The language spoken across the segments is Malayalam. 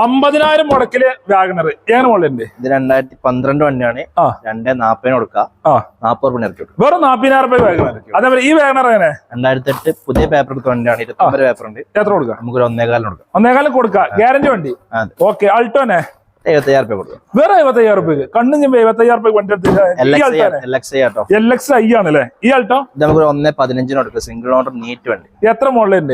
50,000 മുടക്കില് വാഗണർ ഏങ്ങനെ മോഡലുണ്ട്? ഇത് 2012 വണ്ടിയാണ്. 240 കൊടുക്കാം. 40 രൂപ ഇറക്കി കൊടുക്കും. വെറും 40,000 വാഗണർ. അതേപോലെ ഈ വാഗണർ എങ്ങനെ? 2008 പുതിയ പേപ്പർ എടുത്ത വണ്ടിയാണ്. 29 പേപ്പർ ഉണ്ട്. എത്ര കൊടുക്കാം? നമുക്ക് 1.25 കൊടുക്കാം. 1.25 കൊടുക്കാം. ഗ്യാരണ്ടി വണ്ടി. ഓക്കെ. അൾട്ടോനെ 75,000 രൂപ കൊടുക്കും. വേറെ 75,000 കണ്ണും 75,000 വണ്ടി LXi ആണല്ലേ ഈ ആൾട്ടോ? നമുക്ക് 1.15 കൊടുക്കും. സിംഗിൾ ഓണർ നീറ്റ് വണ്ടി. എത്ര മോഡലുണ്ട്?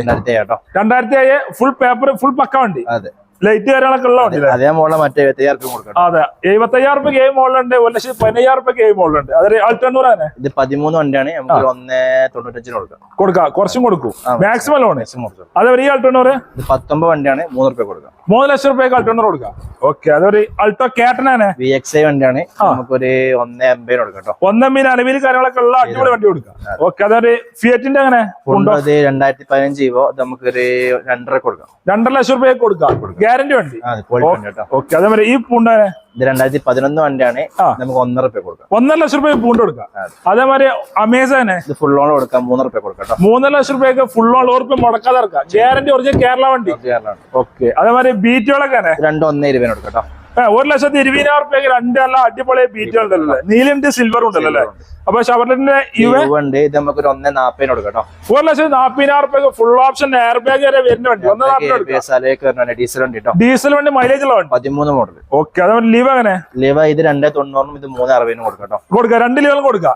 2007 ഫുൾ പേപ്പർ ഫുൾ പക്ക വണ്ടി. അതെ, ലൈറ്റ് കാര്യങ്ങളൊക്കെ ഉള്ള വണ്ടി. അതേ മോഡൽ മറ്റേ 75,000 കൊടുക്കാം. അതെ, 75,000 മോഡലുണ്ട്. 1,15,000 മോഡലുണ്ട്. അതൊരു ആൾട്ടോ ആണ്. ഇത് 13 വണ്ടിയാണ്. നമുക്ക് 1.95 കൊടുക്കാം. കുറച്ചും കൊടുക്കും. Maximum loan. അതേപോലെ ഈ ആൾട്ടോ 19 വണ്ടിയാണ്. 3 രൂപ കൊടുക്കാം. 3 ലക്ഷം രൂപയ്ക്ക് ആൾട്ടോ കൊടുക്കാം. ഓക്കെ. അതൊരു ആൾട്ടോ കേട്ടനാണ്. VXi വണ്ടിയാണ്. നമുക്കൊരു 1.50 കൊടുക്കാം. 1.50 അലവിൽ കാര്യങ്ങളൊക്കെ ഉള്ള അടിപൊളി വണ്ടി കൊടുക്കാം. ഓക്കെ. അതൊരു ഫിയറ്റിന്റെ അങ്ങനെ 2015 നമുക്കൊരു 2.5 കൊടുക്കാം. 2.5 ലക്ഷം രൂപയ്ക്ക് കൊടുക്കാം. ഗ്യാരണ്ടി വണ്ടി. ഓക്കെ. അതേപോലെ ഈ പൂണ്ടാനെ ഇത് 2011 വണ്ടിയാണ്. നമുക്ക് 1.5 രൂപ കൊടുക്കാം. 1.5 ലക്ഷം രൂപ പൂണ്ട് കൊടുക്കാം. അതേമാതിരി അമേസാനെ ഇത് ഫുൾ ഓൺ കൊടുക്കാം. 3 രൂപ കൊടുക്കാം. 3 ലക്ഷം രൂപയ്ക്ക് ഫുൾ ഓൺ ഉറപ്പ് മുടക്കാതെ ഇറക്കാം. ഗ്യാരണ്ടി ഒറിജിനൽ കേരള വണ്ടി. ഓക്കെ. അതേമാതിരി ബീറ്റുകളൊക്കെ 2.1 കൊടുക്കാം. 1,20,000 2 നല്ല അടിപൊളി ബീറ്റുകൾ ഉണ്ടല്ലോ. നീലുണ്ട്, സിൽവർ ഉണ്ടല്ലോ അല്ലേ? അപ്പൊ ഷവർലിന്റെ നമുക്ക് 1.40 കൊടുക്കാം. 1,40,000 ഫുൾ ഓപ്ഷൻ എയർ ബാഗ് വരെ വരുന്ന വണ്ടി. ഡീസൽ വണ്ടി മൈലേജ് ഉള്ള വണ്ടി. 13 മോഡൽ. ഓക്കെ. അതേപോലെ ലീവ് അങ്ങനെ ലീവ് ഇത് 2.90 ഇത് 3.60 കൊടുക്കാം. 2 ലീവുകൾ കൊടുക്കാം.